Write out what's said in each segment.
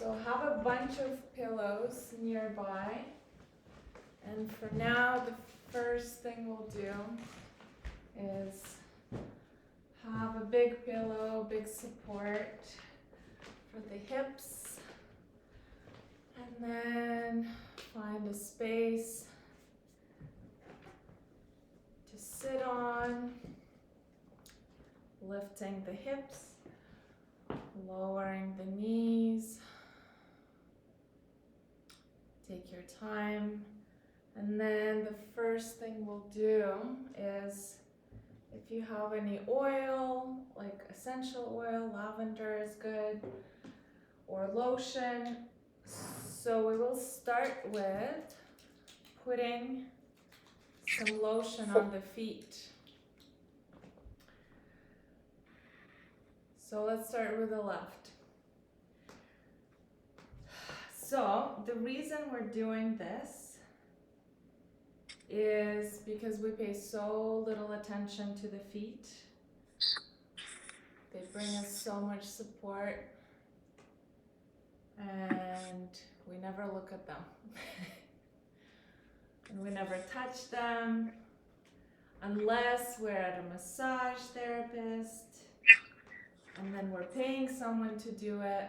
So have a bunch of pillows nearby. And for now, the first thing we'll do is have a big pillow, big support for the hips. And then find a space to sit on, lifting the hips, lowering the knees. Take your time. And then the first thing we'll do is, if you have any oil, like essential oil, lavender is good, or lotion. So we will start with putting some lotion on the feet. So let's start with the left. So the reason we're doing this is because we pay so little attention to the feet. They bring us so much support, and we never look at them. And we never touch them unless we're at a massage therapist, and then we're paying someone to do it.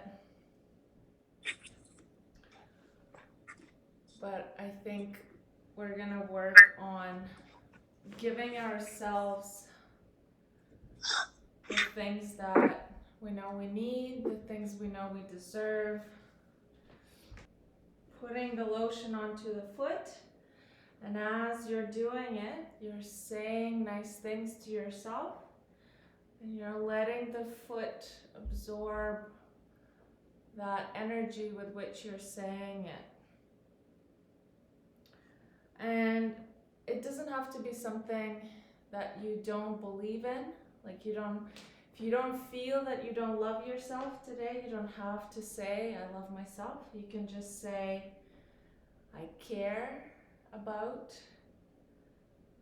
But I think we're gonna work on giving ourselves the things that we know we need, the things we know we deserve. Putting the lotion onto the foot, and as you're doing it, you're saying nice things to yourself, and you're letting the foot absorb that energy with which you're saying it. And it doesn't have to be something that you don't believe in. Like if you don't feel that you don't love yourself today, you don't have to say, I love myself. You can just say, I care about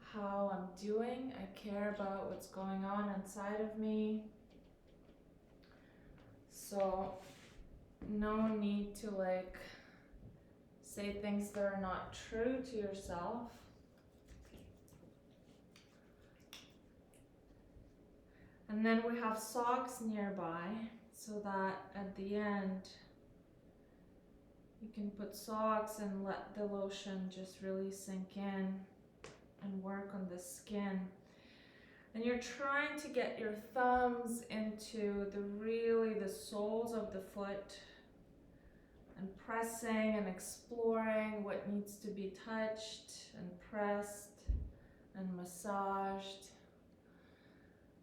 how I'm doing. I care about what's going on inside of me. So no need to say things that are not true to yourself. And then we have socks nearby, so that at the end you can put socks and let the lotion just really sink in and work on the skin. And you're trying to get your thumbs into the soles of the foot, and pressing and exploring what needs to be touched and pressed and massaged.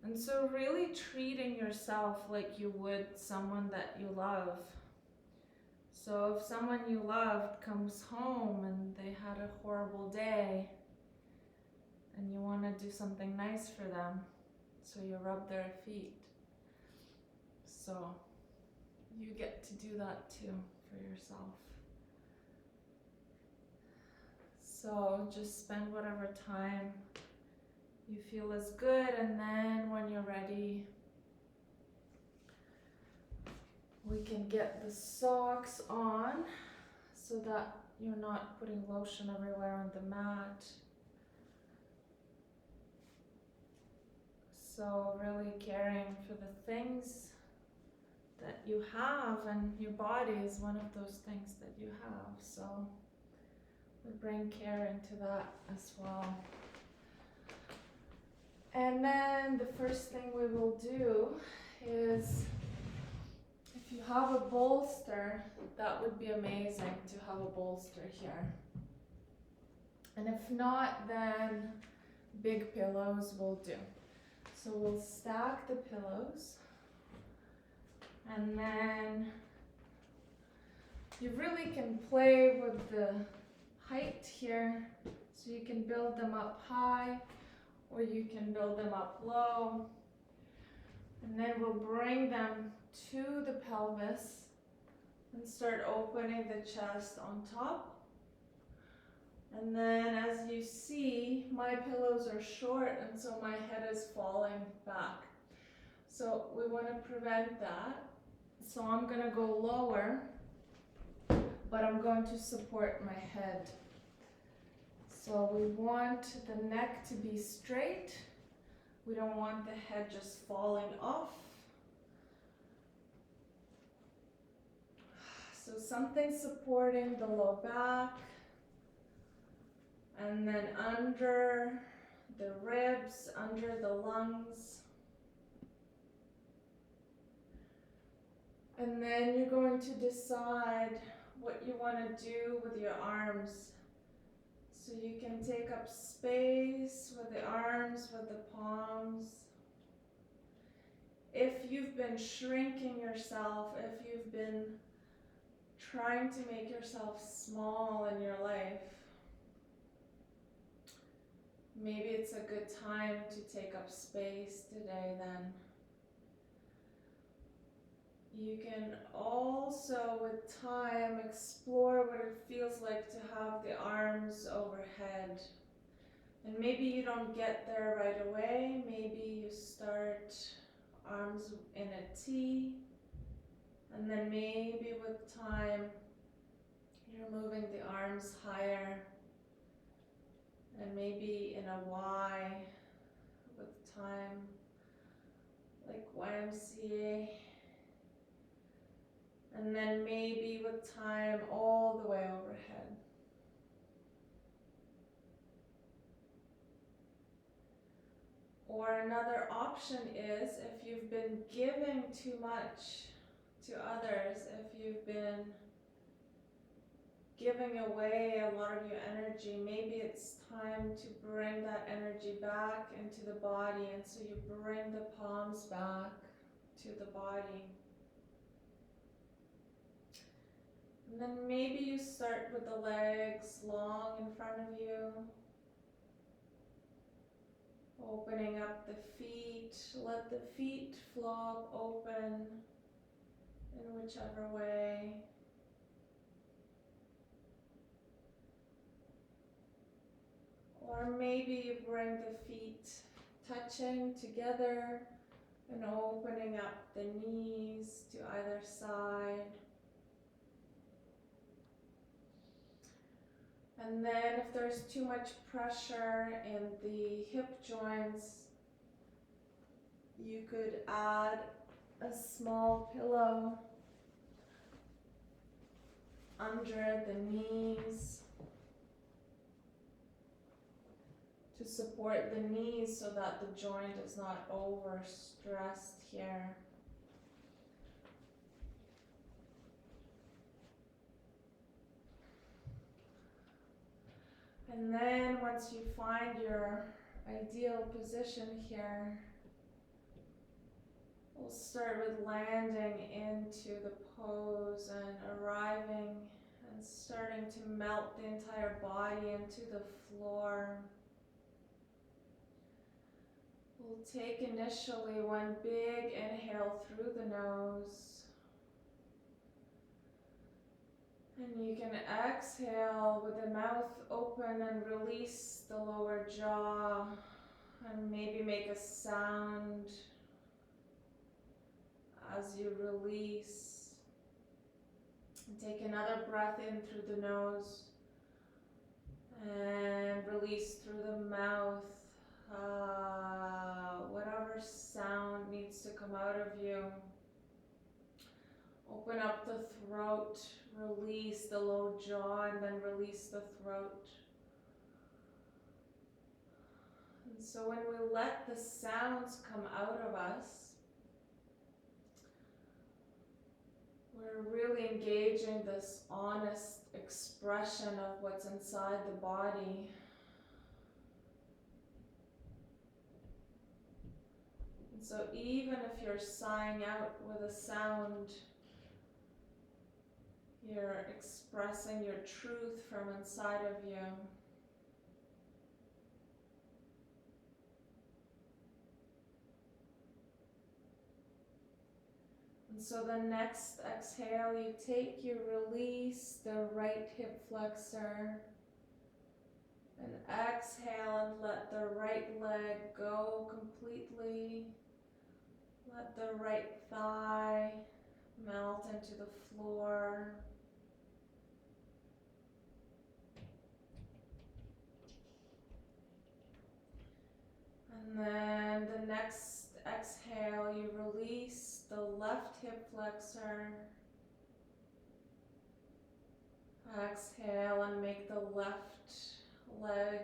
And so really treating yourself like you would someone that you love. So if someone you loved comes home and they had a horrible day, and you want to do something nice for them, so you rub their feet. So you get to do that too for yourself. So just spend whatever time you feel is good, and then when you're ready, we can get the socks on so that you're not putting lotion everywhere on the mat. So really caring for the things that you have, and your body is one of those things that you have. So we bring care into that as well. And then the first thing we will do is, if you have a bolster, that would be amazing to have a bolster here. And if not, then big pillows will do. So we'll stack the pillows, and then you really can play with the height here. So you can build them up high, or you can build them up low. And then we'll bring them to the pelvis and start opening the chest on top. And then as you see, my pillows are short, and so my head is falling back. So we want to prevent that. So I'm going to go lower but I'm going to support my head. So we want the neck to be straight. We don't want the head just falling off. So something supporting the low back, and then under the ribs, under the lungs. And then you're going to decide what you want to do with your arms. So you can take up space with the arms, with the palms. If you've been shrinking yourself, if you've been trying to make yourself small in your life, maybe it's a good time to take up space today then. You can also, with time, explore what it feels like to have the arms overhead. And maybe you don't get there right away. Maybe you start arms in a T, and then maybe with time, you're moving the arms higher, and maybe in a Y with time, like YMCA. And then maybe with time all the way overhead. Or another option is if you've been giving too much to others, if you've been giving away a lot of your energy, maybe it's time to bring that energy back into the body, and so you bring the palms back to the body. And then maybe you start with the legs long in front of you. Opening up the feet. Let the feet flop open in whichever way. Or maybe you bring the feet touching together and opening up the knees to either side. And then if there's too much pressure in the hip joints, you could add a small pillow under the knees to support the knees so that the joint is not overstressed here. And then once you find your ideal position here, we'll start with landing into the pose and arriving and starting to melt the entire body into the floor. We'll take initially one big inhale through the nose. And you can exhale with the mouth open and release the lower jaw, and maybe make a sound as you release. And take another breath in through the nose and release through the mouth. Whatever sound needs to come out of you. Open up the throat, release the low jaw, and then release the throat. And so when we let the sounds come out of us, we're really engaging this honest expression of what's inside the body. And so even if you're sighing out with a sound, you're expressing your truth from inside of you. And so the next exhale, you release the right hip flexor. And exhale and let the right leg go completely. Let the right thigh melt into the floor. And then the next exhale, you release the left hip flexor. Exhale and make the left leg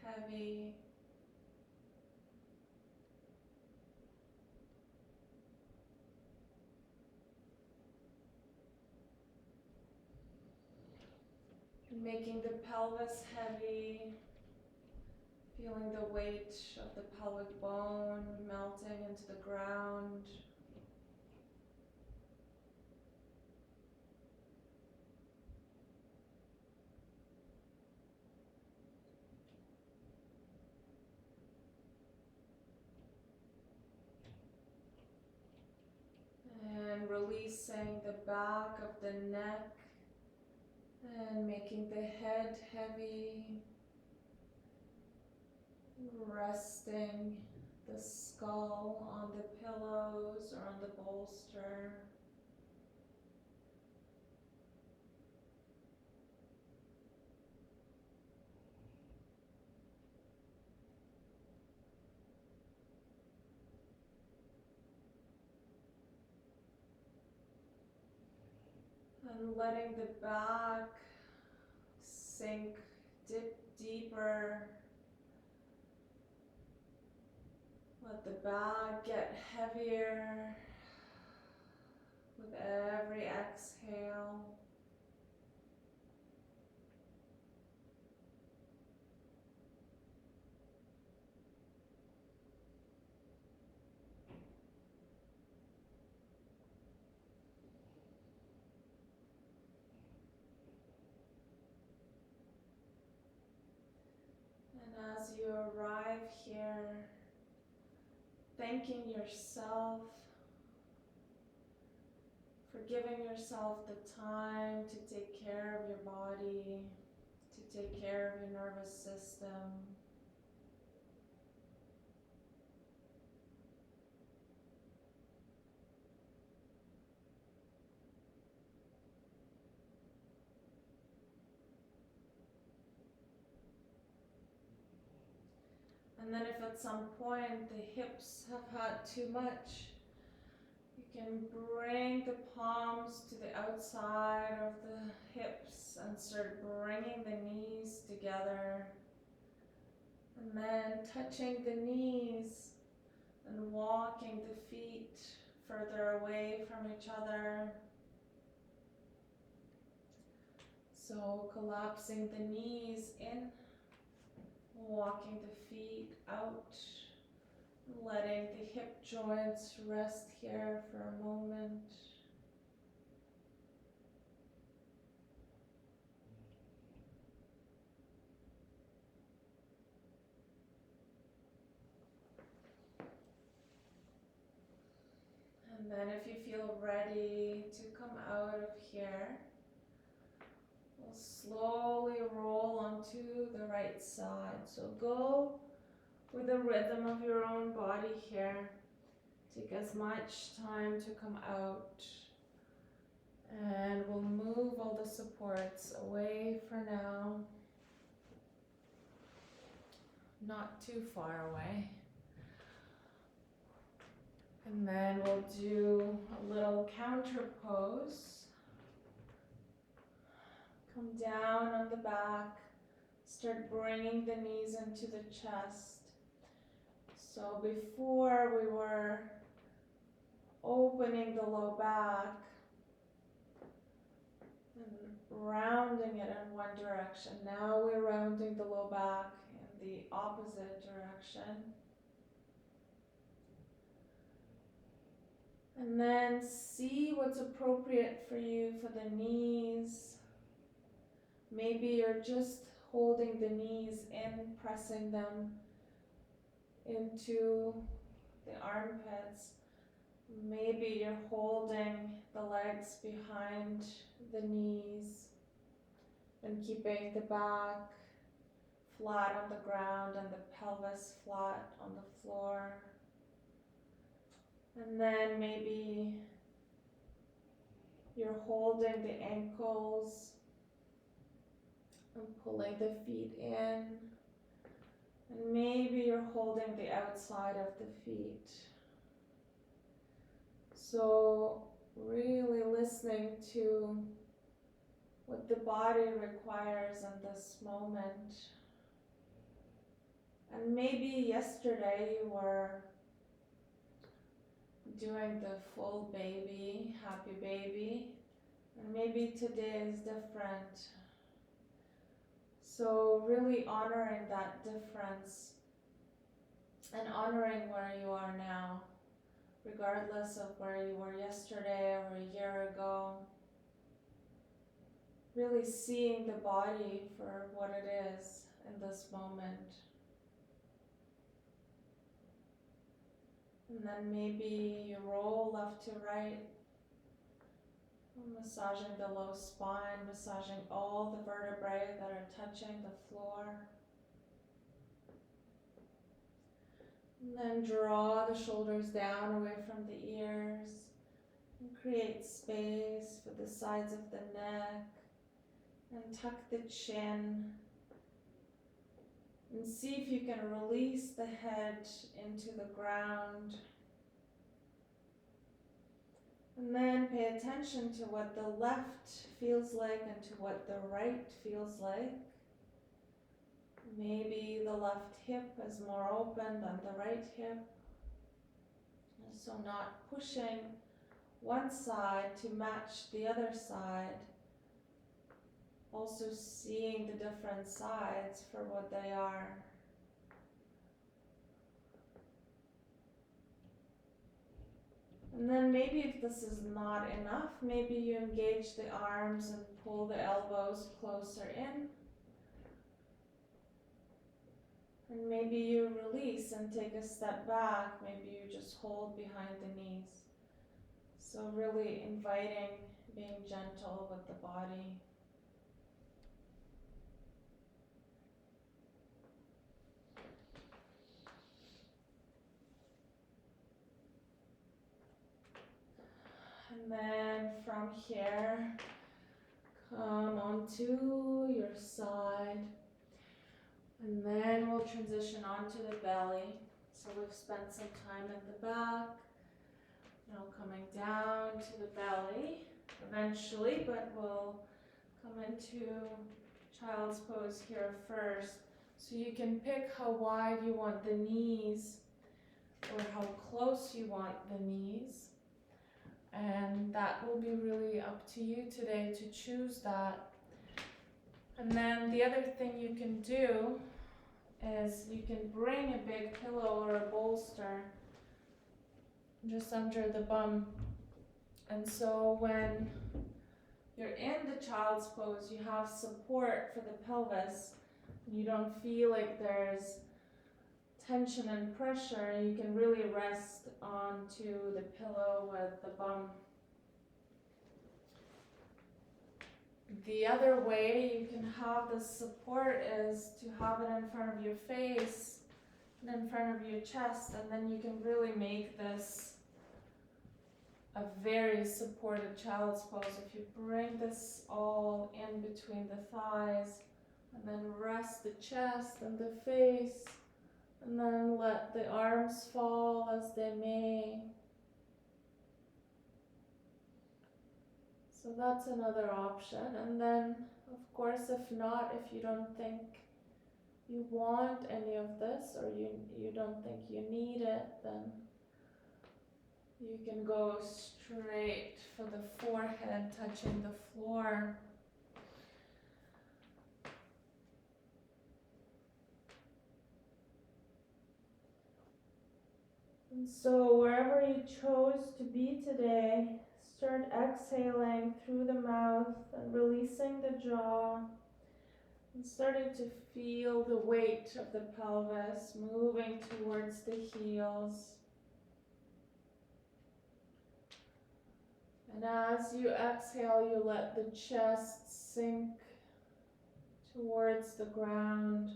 heavy. Making the pelvis heavy, feeling the weight of the pelvic bone melting into the ground. And releasing the back of the neck and making the head heavy. Resting the skull on the pillows or on the bolster. And letting the back sink, dip deeper. Let the back get heavier with every exhale. And as you arrive here, thanking yourself for giving yourself the time to take care of your body, to take care of your nervous system. And then if at some point the hips have had too much, you can bring the palms to the outside of the hips and start bringing the knees together. And then touching the knees and walking the feet further away from each other. So collapsing the knees in, walking the feet out, letting the hip joints rest here for a moment. And then if you feel ready to come out of here, we'll slowly roll onto the right side. So go with the rhythm of your own body here. Take as much time to come out. And we'll move all the supports away for now. Not too far away. And then we'll do a little counter pose. Come down on the back. Start bringing the knees into the chest. So before we were opening the low back and rounding it in one direction. Now we're rounding the low back in the opposite direction. And then see what's appropriate for you for the knees. Maybe you're just holding the knees in, pressing them into the armpits. Maybe you're holding the legs behind the knees and keeping the back flat on the ground and the pelvis flat on the floor. And then maybe you're holding the ankles and pulling the feet in And maybe you're holding the outside of the feet. So really listening to what the body requires in this moment. And maybe yesterday you were doing the full baby, happy baby, and maybe today is different. So really honoring that difference and honoring where you are now, regardless of where you were yesterday or a year ago. Really seeing the body for what it is in this moment. And then maybe you roll left to right, massaging the low spine, massaging all the vertebrae that are touching the floor. And then draw the shoulders down away from the ears and create space for the sides of the neck. And tuck the chin. And see if you can release the head into the ground. And then pay attention to what the left feels like and to what the right feels like. Maybe the left hip is more open than the right hip. So not pushing one side to match the other side. Also seeing the different sides for what they are. And then maybe if this is not enough, maybe you engage the arms and pull the elbows closer in. And maybe you release and take a step back. Maybe you just hold behind the knees. So really inviting, being gentle with the body. And then from here, come onto your side. And then we'll transition onto the belly. So we've spent some time in the back. Now coming down to the belly eventually, but we'll come into child's pose here first. So you can pick how wide you want the knees or how close you want the knees. And that will be really up to you today to choose that. And then the other thing you can do is you can bring a big pillow or a bolster just under the bum. And so when you're in the child's pose, you have support for the pelvis. You don't feel like there's tension and pressure. You can really rest onto the pillow with the bum. The other way you can have the support is to have it in front of your face and in front of your chest, and then you can really make this a very supported child's pose. If you bring this all in between the thighs and then rest the chest and the face and then let the arms fall as they may. So that's another option. And then, of course, if not, if you don't think you want any of this or you don't think you need it, then you can go straight for the forehead touching the floor. And so wherever you chose to be today, start exhaling through the mouth and releasing the jaw and starting to feel the weight of the pelvis moving towards the heels. And as you exhale, you let the chest sink towards the ground.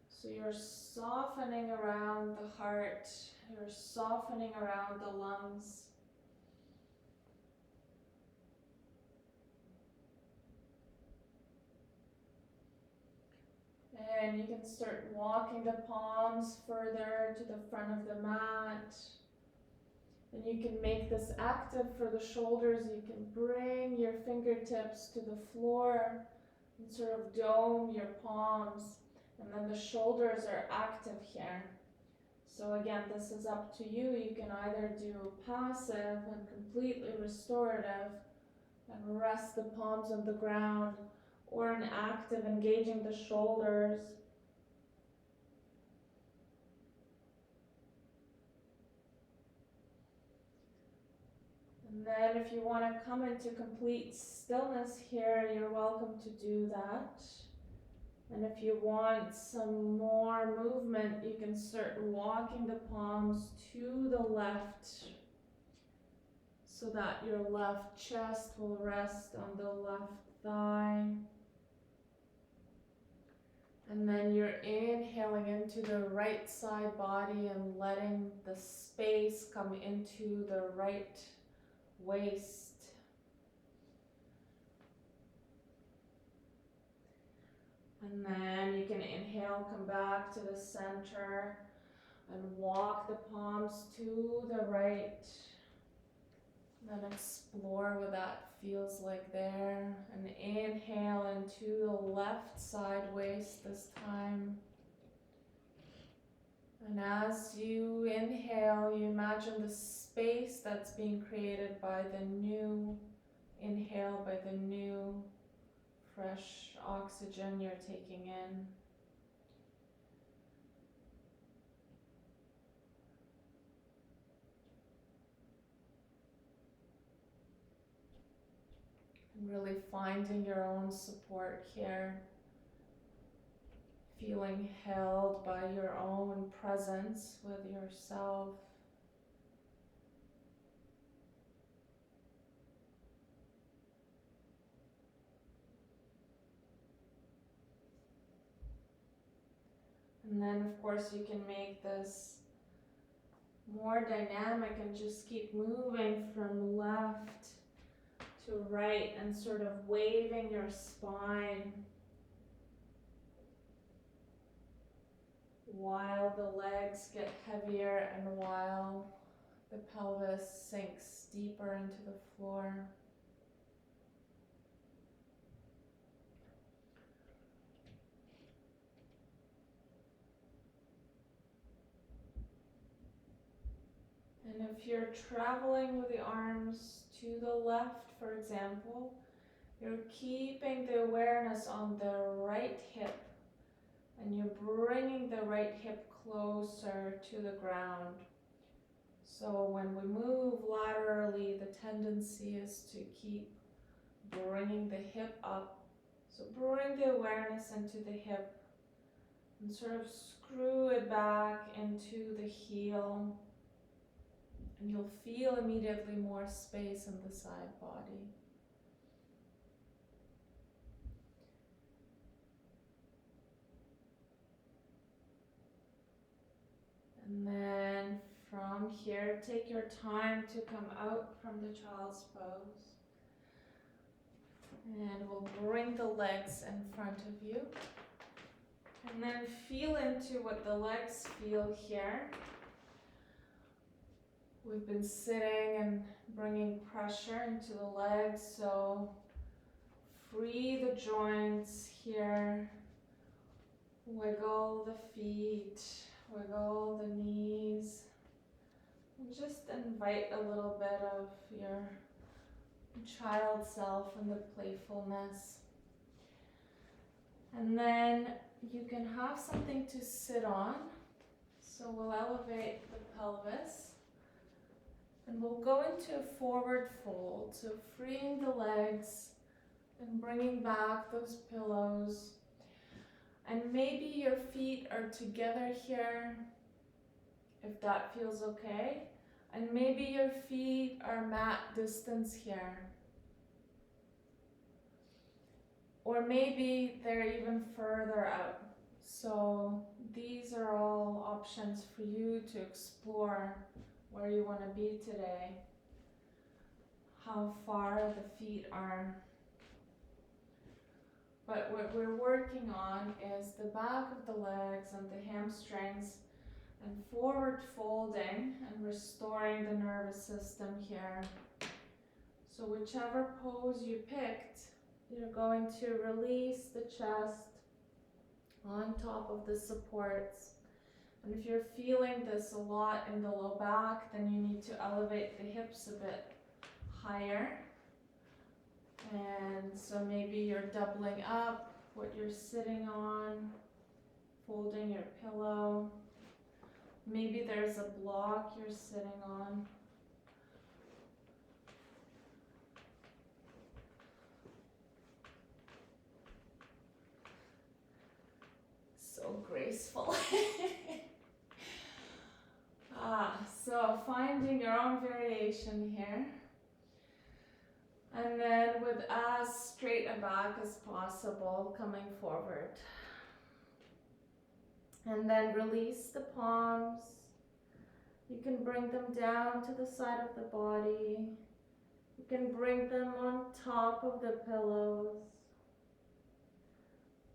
So you're softening around the heart, you're softening around the lungs. in. You can start walking the palms further to the front of the mat. And you can make this active for the shoulders. You can bring your fingertips to the floor and sort of dome your palms. And then the shoulders are active here. So again, this is up to you. You can either do passive and completely restorative and rest the palms on the ground, or an active, engaging the shoulders. And then if you want to come into complete stillness here, you're welcome to do that. And if you want some more movement, you can start walking the palms to the left so that your left chest will rest on the left thigh. And then you're inhaling into the right side body and letting the space come into the right waist. And then you can inhale, come back to the center and walk the palms to the right. Then explore what that feels like there. And inhale into the left side waist this time. And as you inhale, you imagine the space that's being created by the new inhale, by the new fresh oxygen you're taking in. And really finding your own support here. Feeling held by your own presence with yourself. And then of course you can make this more dynamic and just keep moving from left to right and sort of waving your spine while the legs get heavier and while the pelvis sinks deeper into the floor. And if you're traveling with the arms to the left, for example, you're keeping the awareness on the right hip and you're bringing the right hip closer to the ground. So when we move laterally, the tendency is to keep bringing the hip up. So bring the awareness into the hip and sort of screw it back into the heel. And you'll feel immediately more space in the side body. And then from here, take your time to come out from the child's pose. And we'll bring the legs in front of you. And then feel into what the legs feel here. We've been sitting and bringing pressure into the legs, so free the joints here. Wiggle the feet, wiggle the knees. And just invite a little bit of your child self and the playfulness. And then you can have something to sit on. So we'll elevate the pelvis. And we'll go into a forward fold, so freeing the legs and bringing back those pillows. And maybe your feet are together here, if that feels okay. And maybe your feet are mat distance here. Or maybe they're even further out. So these are all options for you to explore where you want to be today, how far the feet are. But what we're working on is the back of the legs and the hamstrings and forward folding and restoring the nervous system here. So whichever pose you picked, you're going to release the chest on top of the supports. And if you're feeling this a lot in the low back, then you need to elevate the hips a bit higher. And so maybe you're doubling up what you're sitting on, folding your pillow. Maybe there's a block you're sitting on. So graceful. So finding your own variation here. And then with as straight a back as possible, coming forward. And then release the palms. You can bring them down to the side of the body. You can bring them on top of the pillows.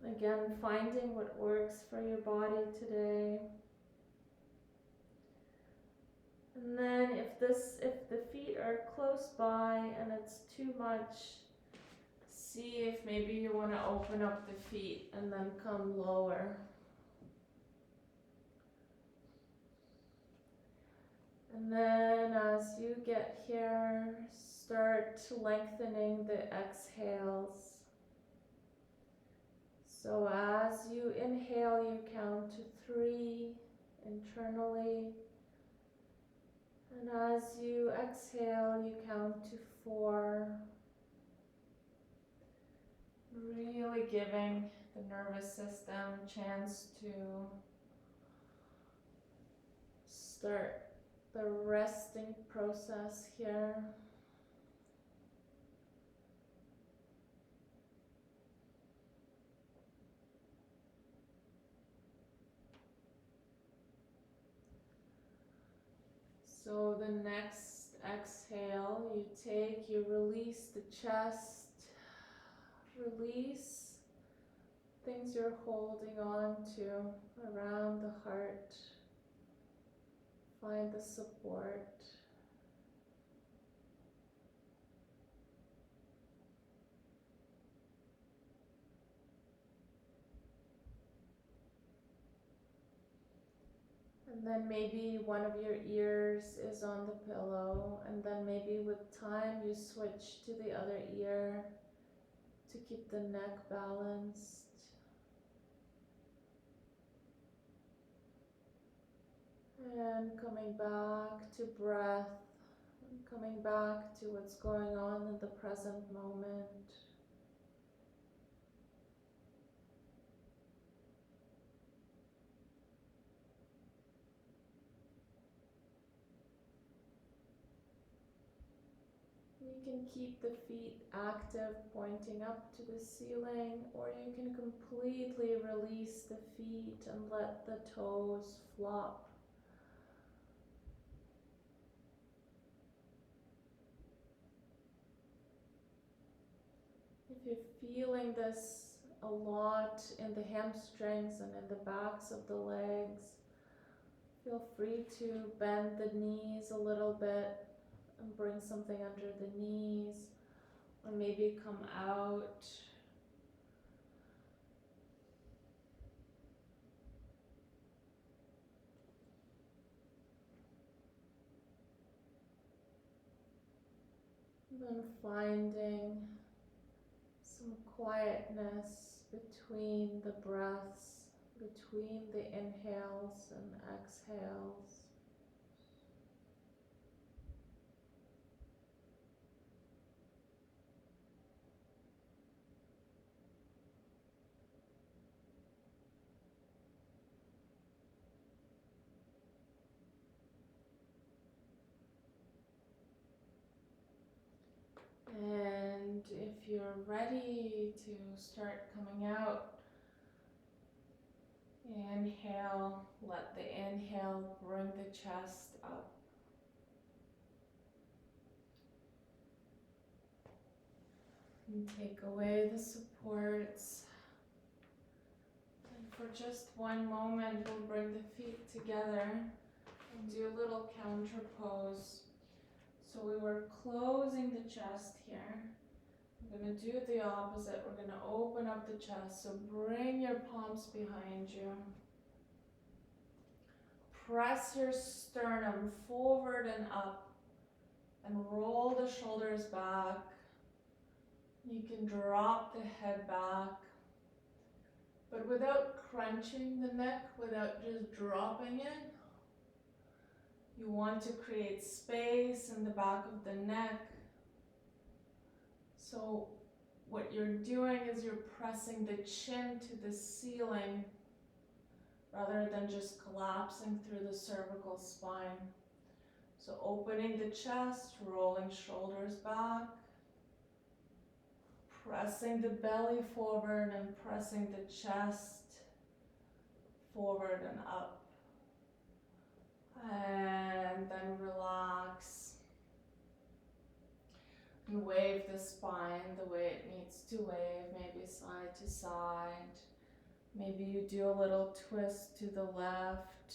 Again, finding what works for your body today. And then if the feet are close by and it's too much, see if maybe you want to open up the feet and then come lower. And then as you get here, start lengthening the exhales. So as you inhale, you count to 3 internally. And as you exhale, you count to 4. Really giving the nervous system a chance to start the resting process here. So the next exhale, you release the chest, release things you're holding on to around the heart. Find the support. And then maybe one of your ears is on the pillow, and then maybe with time you switch to the other ear to keep the neck balanced. And coming back to breath, and coming back to what's going on in the present moment. You can keep the feet active, pointing up to the ceiling, or you can completely release the feet and let the toes flop. If you're feeling this a lot in the hamstrings and in the backs of the legs, feel free to bend the knees a little bit and bring something under the knees, or maybe come out. Then finding some quietness between the breaths, between the inhales and exhales. And if you're ready to start coming out, inhale, let the inhale bring the chest up. And take away the supports. for just one moment, we'll bring the feet together and do a little counter pose. So we were closing the chest here. We're going to do the opposite. We're going to open up the chest. So bring your palms behind you. Press your sternum forward and up and roll the shoulders back. You can drop the head back, but without crunching the neck, without just dropping it. You want to create space in the back of the neck. So what you're doing is you're pressing the chin to the ceiling rather than just collapsing through the cervical spine. So opening the chest, rolling shoulders back, pressing the belly forward and pressing the chest forward and up. And then relax. And wave the spine the way it needs to wave, maybe side to side. Maybe you do a little twist to the left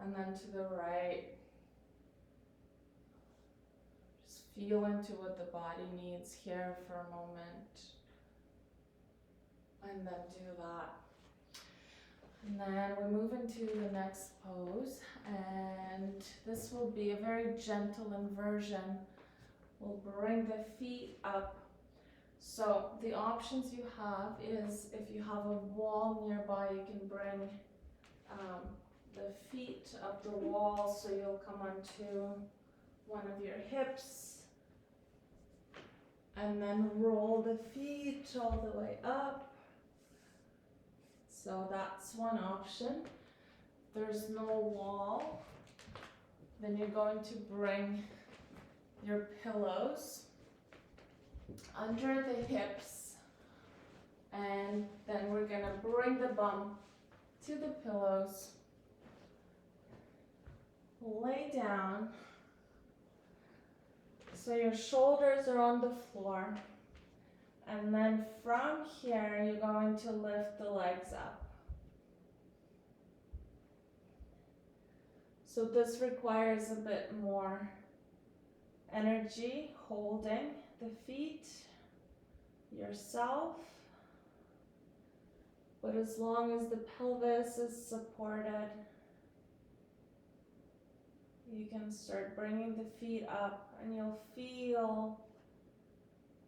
and then to the right. Just feel into what the body needs here for a moment. And then do that. And then we move into the next pose. And this will be a very gentle inversion. We'll bring the feet up. So the options you have is, if you have a wall nearby, you can bring the feet up the wall, so you'll come onto one of your hips and then roll the feet all the way up. So that's one option. If there's no wall, then you're going to bring your pillows under the hips, and then we're gonna bring the bum to the pillows, lay down, so your shoulders are on the floor, and then from here you're going to lift the legs up. So this requires a bit more energy, holding the feet, yourself, but as long as the pelvis is supported, you can start bringing the feet up, and you'll feel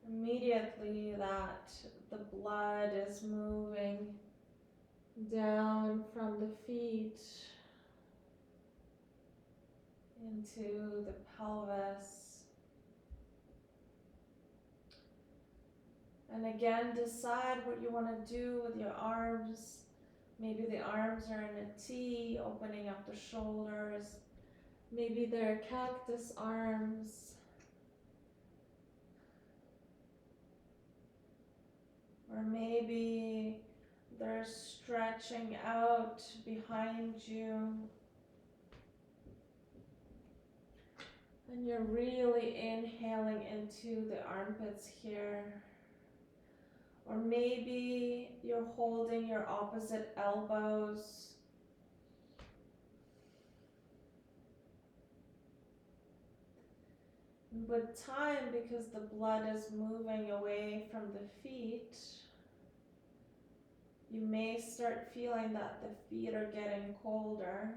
immediately that the blood is moving down from the feet into the pelvis. And again, decide what you want to do with your arms. Maybe the arms are in a T, opening up the shoulders. Maybe they're cactus arms. Or maybe they're stretching out behind you. And you're really inhaling into the armpits here. Or maybe you're holding your opposite elbows. And with time, because the blood is moving away from the feet, you may start feeling that the feet are getting colder.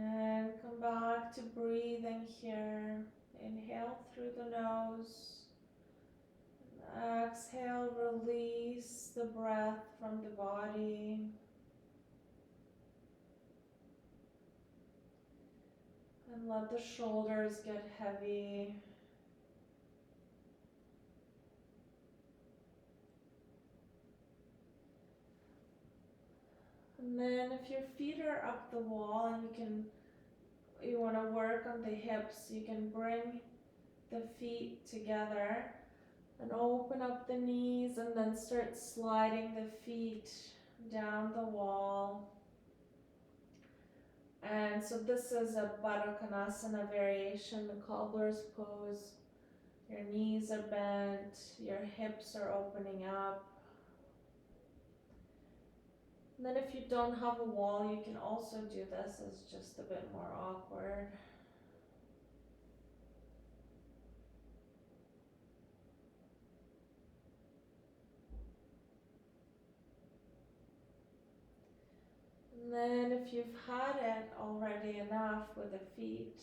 And come back to breathing here. Inhale through the nose. Exhale, release the breath from the body. And let the shoulders get heavy. And then if your feet are up the wall and you want to work on the hips, you can bring the feet together and open up the knees, and then start sliding the feet down the wall. And And so this is a Baddha variation, the cobbler's pose. Your knees are bent, your hips are opening up. And then if you don't have a wall, you can also do this as just a bit more awkward. And then if you've had it already enough with the feet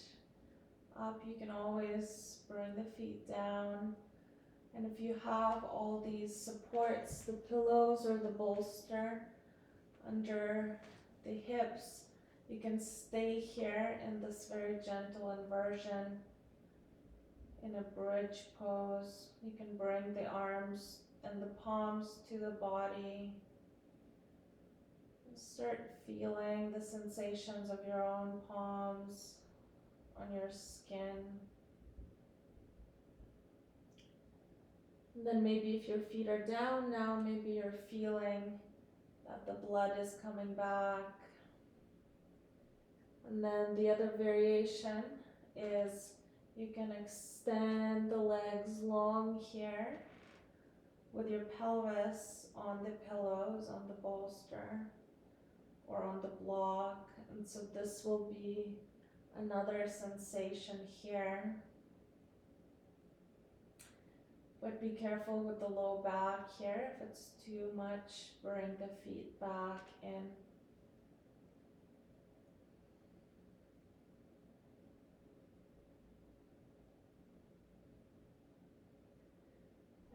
up, you can always bring the feet down. And if you have all these supports, the pillows or the bolster under the hips, you can stay here in this very gentle inversion in a bridge pose. You can bring the arms and the palms to the body. Start feeling the sensations of your own palms on your skin. And then maybe if your feet are down now, maybe you're feeling that the blood is coming back. And then the other variation is you can extend the legs long here with your pelvis on the pillows, on the bolster, or on the block. And so this will be another sensation here. But be careful with the low back here. If it's too much, bring the feet back in.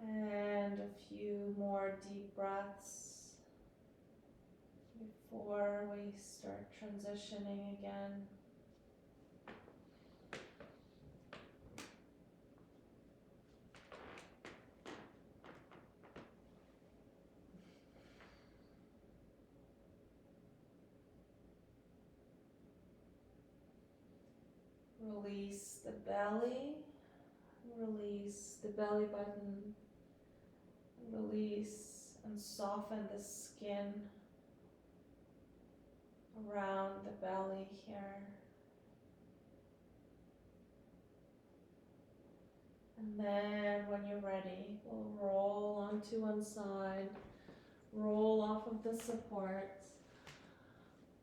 And a few more deep breaths before we start transitioning again. Release the belly, release the belly button, release and soften the skin around the belly here. And then when you're ready, we'll roll onto one side, roll off of the supports,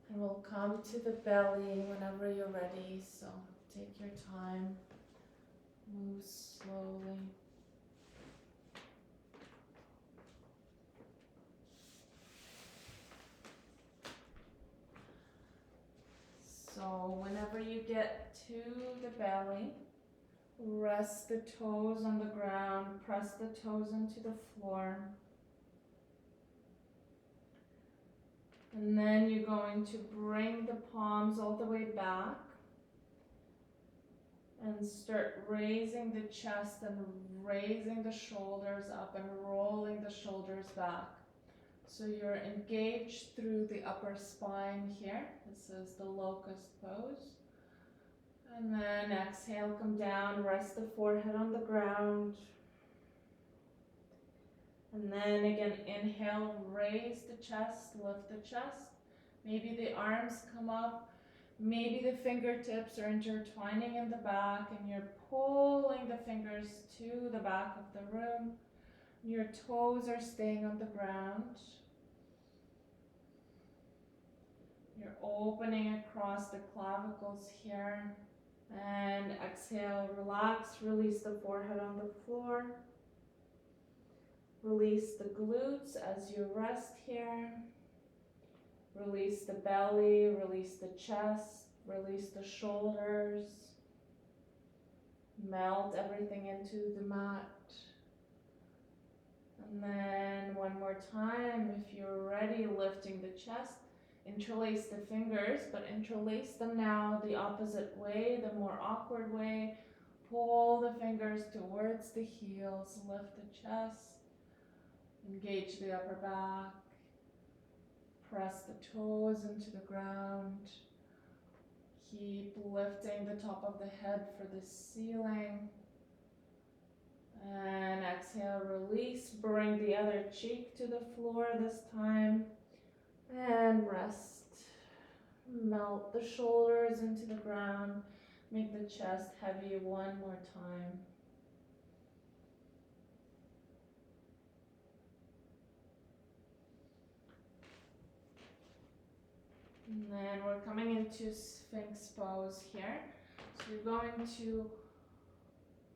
and we'll come to the belly whenever you're ready. So take your time, move slowly. So whenever you get to the belly, rest the toes on the ground, press the toes into the floor. And then you're going to bring the palms all the way back and start raising the chest and raising the shoulders up and rolling the shoulders back. So you're engaged through the upper spine here. This is the locust pose. And then exhale, come down, rest the forehead on the ground. And then again, inhale, raise the chest, lift the chest. Maybe the arms come up. Maybe the fingertips are intertwining in the back and you're pulling the fingers to the back of the room. Your toes are staying on the ground. You're opening across the clavicles here. And exhale, relax, release the forehead on the floor. Release the glutes as you rest here. Release the belly, release the chest, release the shoulders. Melt everything into the mat. And then one more time, if you're ready, lifting the chest. Interlace the fingers, but interlace them now the opposite way, the more awkward way. Pull the fingers towards the heels, lift the chest, engage the upper back, press the toes into the ground. Keep lifting the top of the head for the ceiling. And exhale, release, bring the other cheek to the floor this time. And rest. Melt the shoulders into the ground. Make the chest heavy one more time. And then we're coming into Sphinx pose here. So you're going to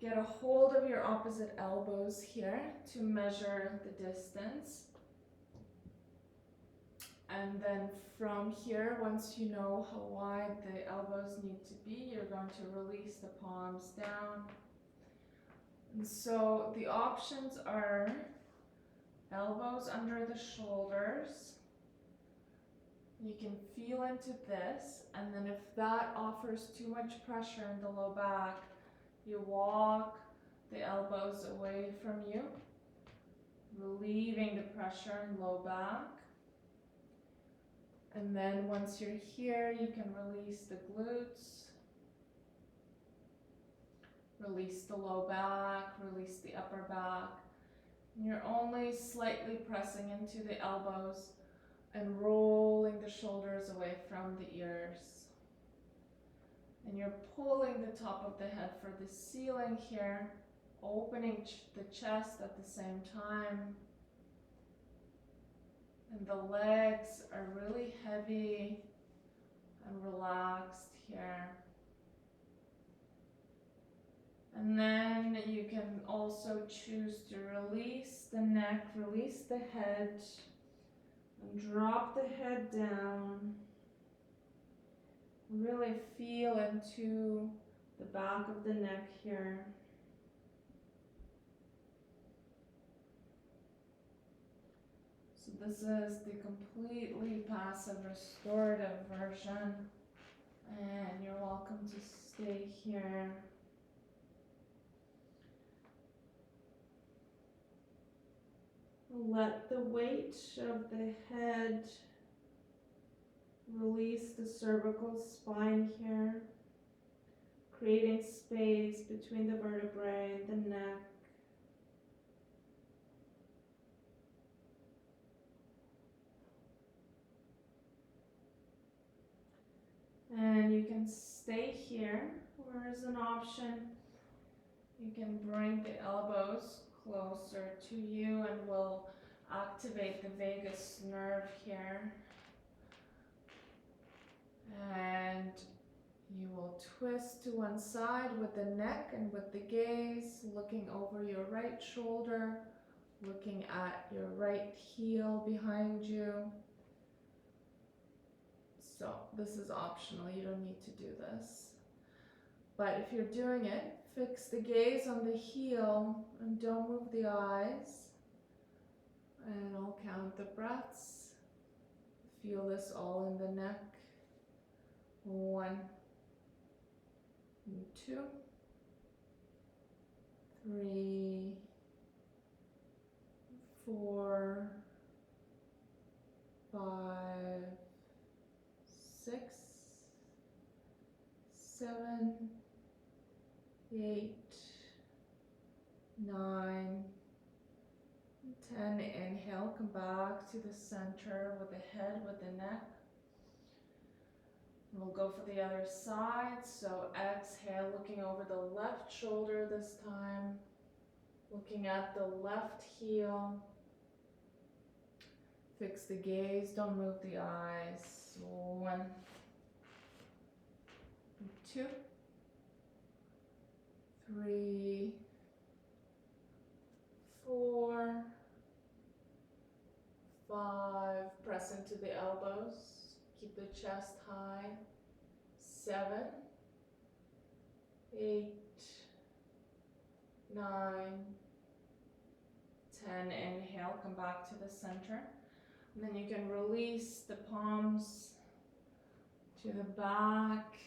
get a hold of your opposite elbows here to measure the distance. And then from here, once you know how wide the elbows need to be, you're going to release the palms down. And so the options are elbows under the shoulders. You can feel into this, and then if that offers too much pressure in the low back, you walk the elbows away from you, relieving the pressure in low back. And then once you're here, you can release the glutes, release the low back, release the upper back. And you're only slightly pressing into the elbows and rolling the shoulders away from the ears. And you're pulling the top of the head for the ceiling here, opening the chest at the same time. And the legs are really heavy and relaxed here. And then you can also choose to release the neck, release the head, and drop the head down. Really feel into the back of the neck here. So this is the completely passive restorative version, and you're welcome to stay here. Let the weight of the head release the cervical spine here, creating space between the vertebrae and the neck. And you can stay here, or as an option, you can bring the elbows closer to you and we'll activate the vagus nerve here. And you will twist to one side with the neck and with the gaze, looking over your right shoulder, looking at your right heel behind you. So this is optional, you don't need to do this. But if you're doing it, fix the gaze on the heel and don't move the eyes. And I'll count the breaths. Feel this all in the neck. 1, 2, 3, 4, 5, 6, 7, 8, 9, 10. Inhale, come back to the center with the head, with the neck. We'll go for the other side. So exhale, looking over the left shoulder this time, looking at the left heel. Fix the gaze, don't move the eyes. 1, 2, 3, 4, 5. Press into the elbows. Keep the chest high. 7, 8, 9, 10. Inhale, come back to the center. And then you can release the palms to the back.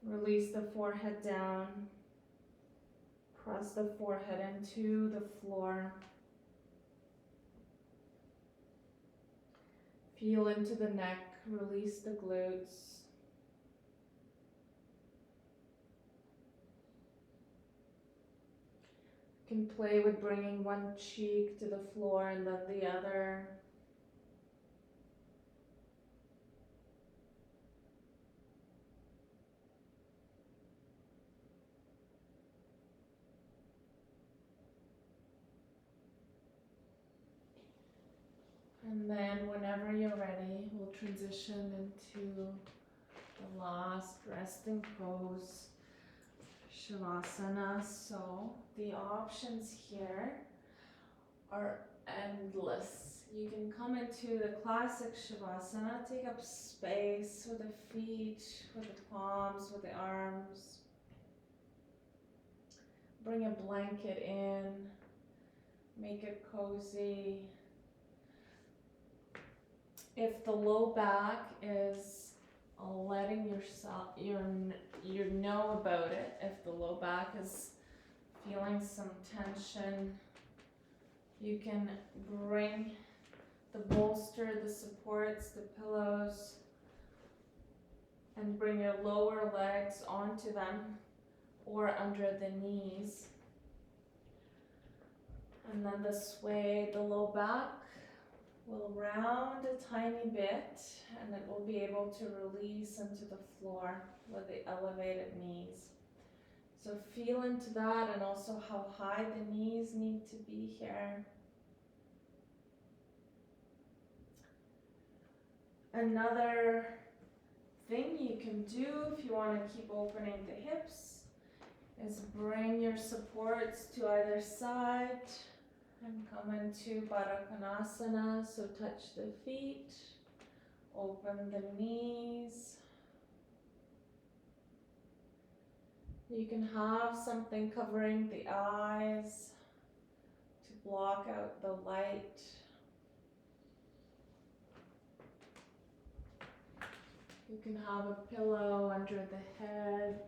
Release the forehead down. Press the forehead into the floor. Feel into the neck. Release the glutes. You can play with bringing one cheek to the floor and then the other. And then whenever you're ready, we'll transition into the last resting pose, Shavasana. So the options here are endless. You can come into the classic Shavasana, take up space with the feet, with the palms, with the arms. Bring a blanket in, make it cozy. If the low back is letting yourself, you know about it, if the low back is feeling some tension, you can bring the bolster, the supports, the pillows, and bring your lower legs onto them or under the knees. And then this way the low back will round a tiny bit and it will be able to release into the floor with the elevated knees. So feel into that, and also how high the knees need to be here. Another thing you can do if you want to keep opening the hips is bring your supports to either side and come into Baddha Konasana. So touch the feet, open the knees. You can have something covering the eyes to block out the light. You can have a pillow under the head.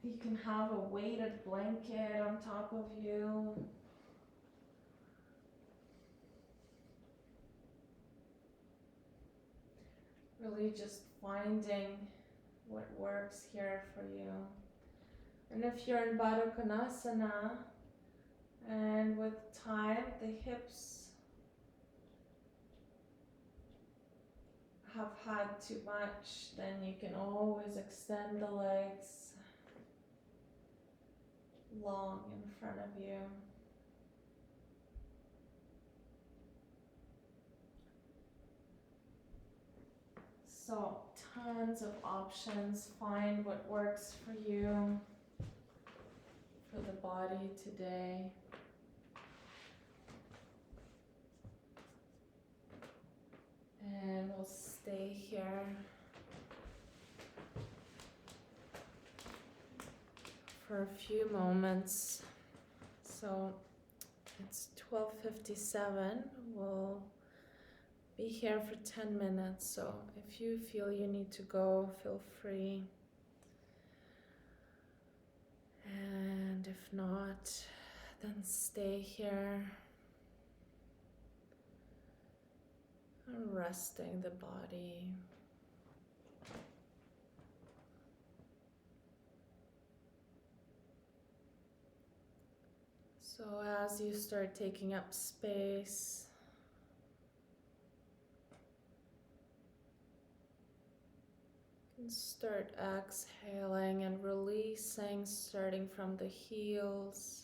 You can have a weighted blanket on top of you. Really just finding what works here for you. And if you're in Baddha Konasana, and with time the hips have had too much, then you can always extend the legs long in front of you. So tons of options. Find what works for you, for the body today. And we'll stay here for a few moments. So it's 12:57. We'll be here for 10 minutes. So if you feel you need to go, feel free. And if not, then stay here. Resting the body. So as you start taking up space, you can start exhaling and releasing, starting from the heels.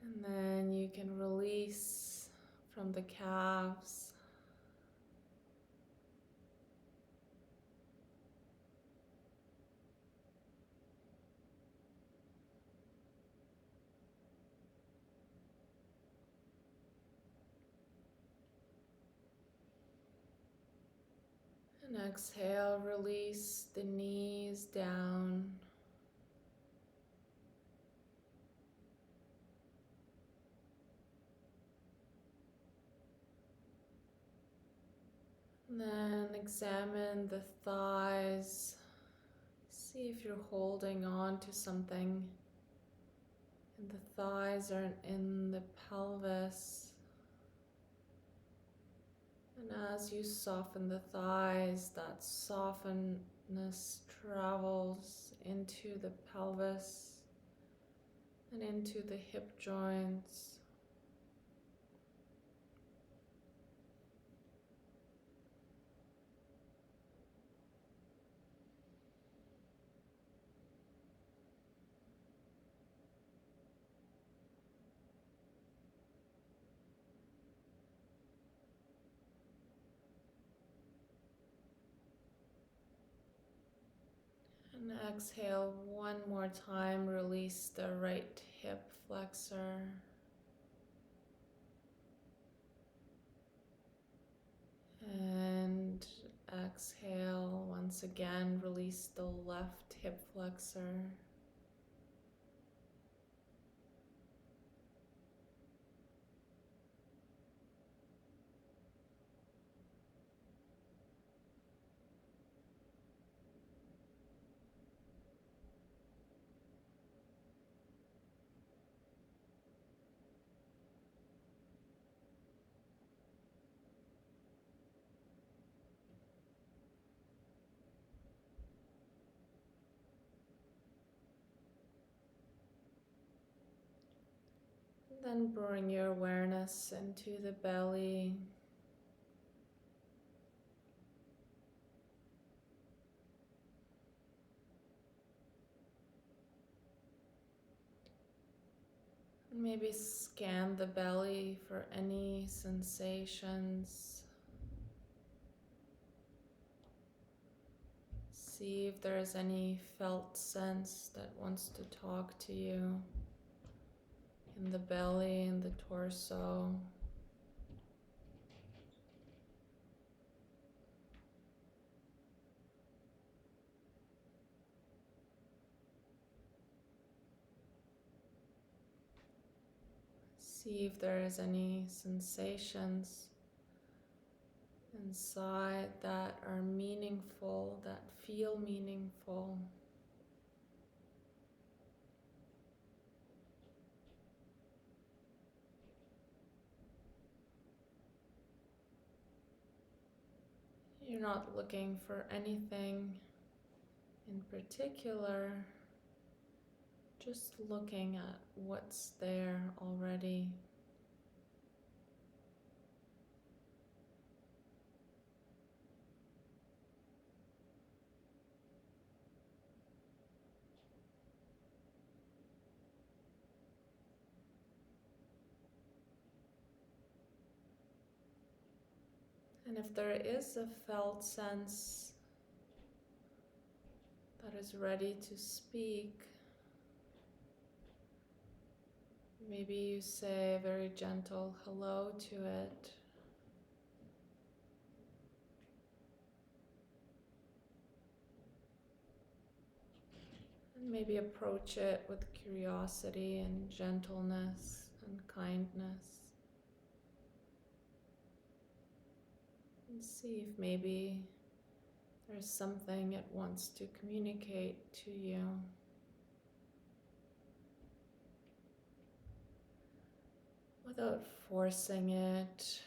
And then you can release from the calves. And exhale, release the knees down. And then examine the thighs. See if you're holding on to something in the thighs or in the pelvis. And as you soften the thighs, that soften lightness travels into the pelvis and into the hip joints. And exhale one more time, release the right hip flexor. And exhale, once again, release the left hip flexor. Then bring your awareness into the belly. Maybe scan the belly for any sensations. See if there is any felt sense that wants to talk to you in the belly, in the torso. See if there is any sensations inside that are meaningful, that feel meaningful. You're not looking for anything in particular, just looking at what's there already. And if there is a felt sense that is ready to speak, maybe you say a very gentle hello to it. And maybe approach it with curiosity and gentleness and kindness. And see if maybe there's something it wants to communicate to you. Without forcing it.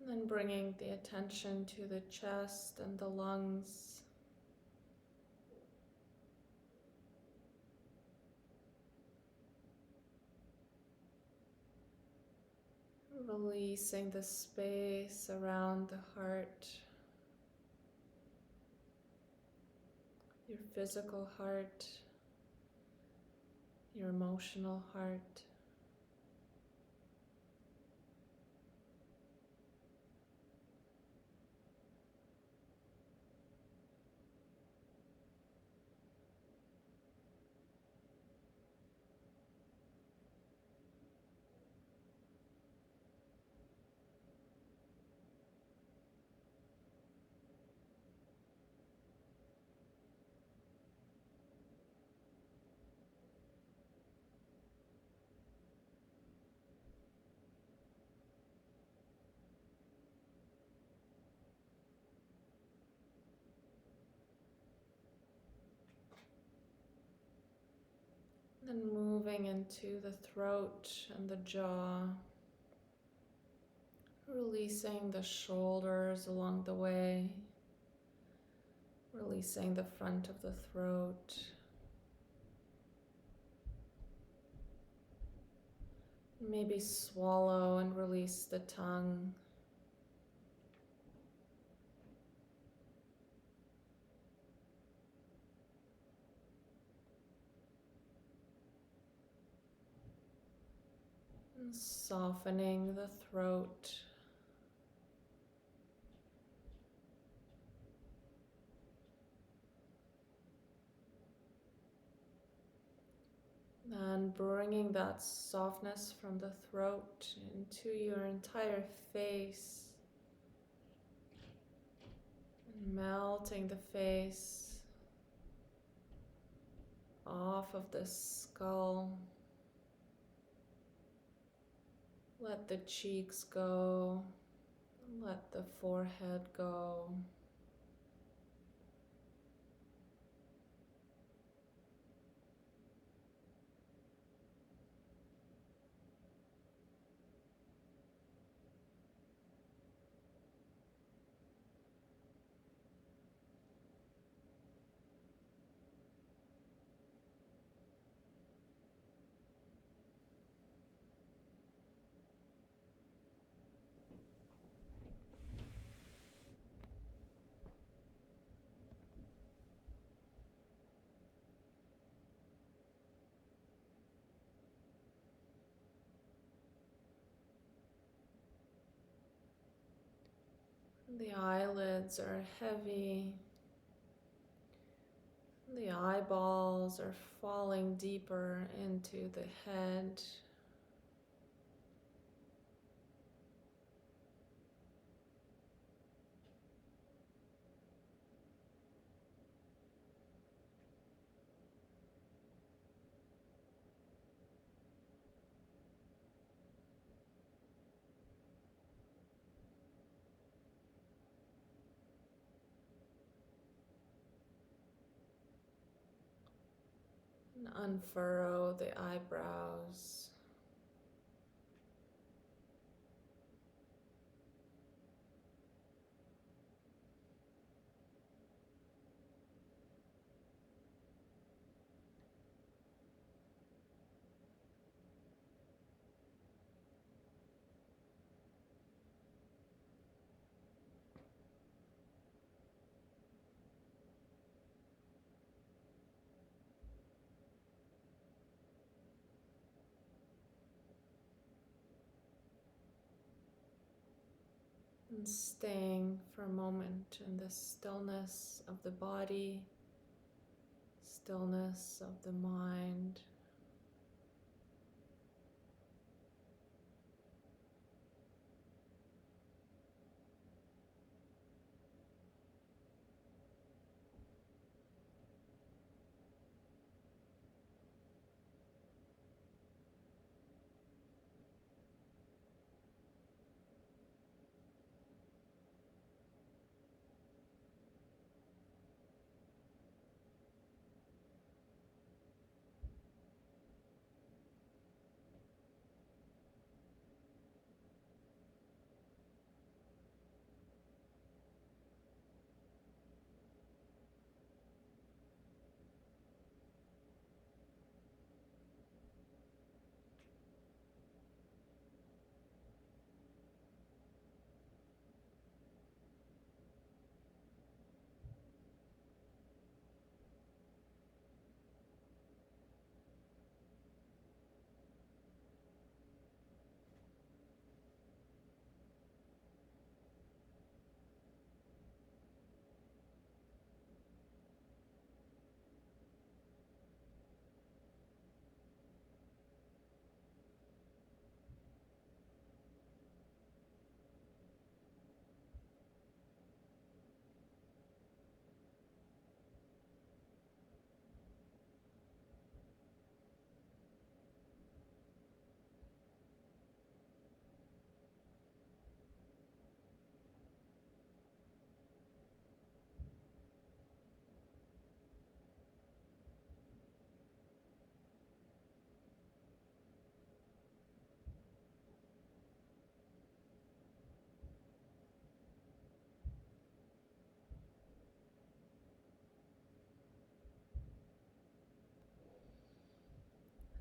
And then bringing the attention to the chest and the lungs. Releasing the space around the heart, your physical heart, your emotional heart. Then moving into the throat and the jaw, releasing the shoulders along the way, releasing the front of the throat. Maybe swallow and release the tongue. And softening the throat. And bringing that softness from the throat into your entire face. And melting the face off of the skull. Let the cheeks go. Let the forehead go. The eyelids are heavy. The eyeballs are falling deeper into the head. And unfurrow the eyebrows. And staying for a moment in the stillness of the body, stillness of the mind.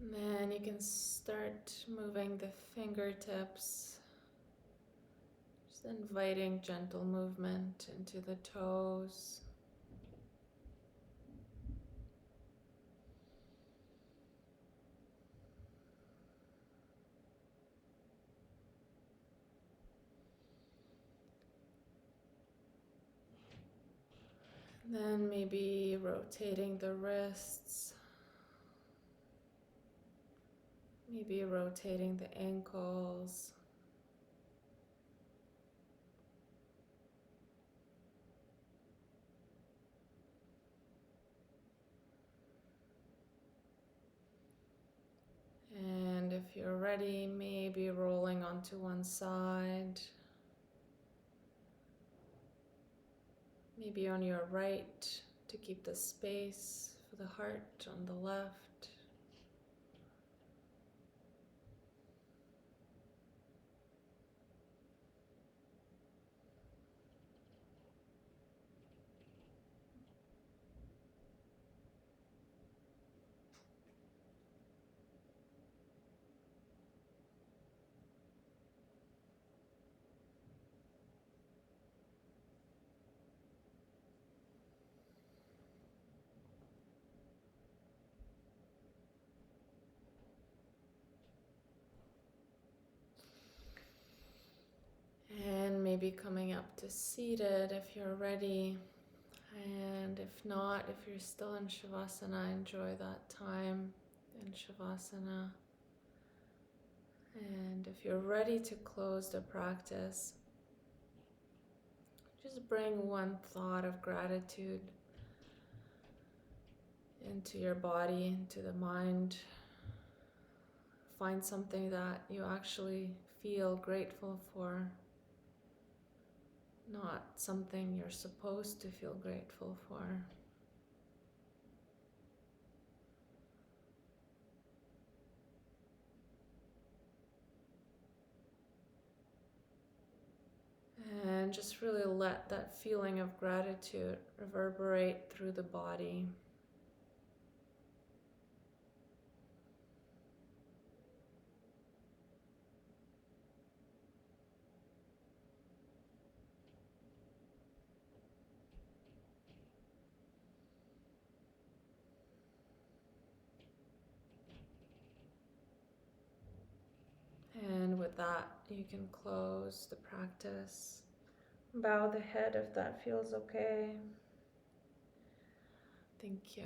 And then you can start moving the fingertips, just inviting gentle movement into the toes. Then maybe rotating the wrists, maybe rotating the ankles. And if you're ready, maybe rolling onto one side, maybe on your right to keep the space for the heart on the left. And maybe coming up to seated if you're ready. And if not, if you're still in Shavasana, enjoy that time in Shavasana. And if you're ready to close the practice, just bring one thought of gratitude into your body, into the mind. Find something that you actually feel grateful for, not something you're supposed to feel grateful for. And just really let that feeling of gratitude reverberate through the body. And with that, you can close the practice. Bow the head if that feels okay. Thank you.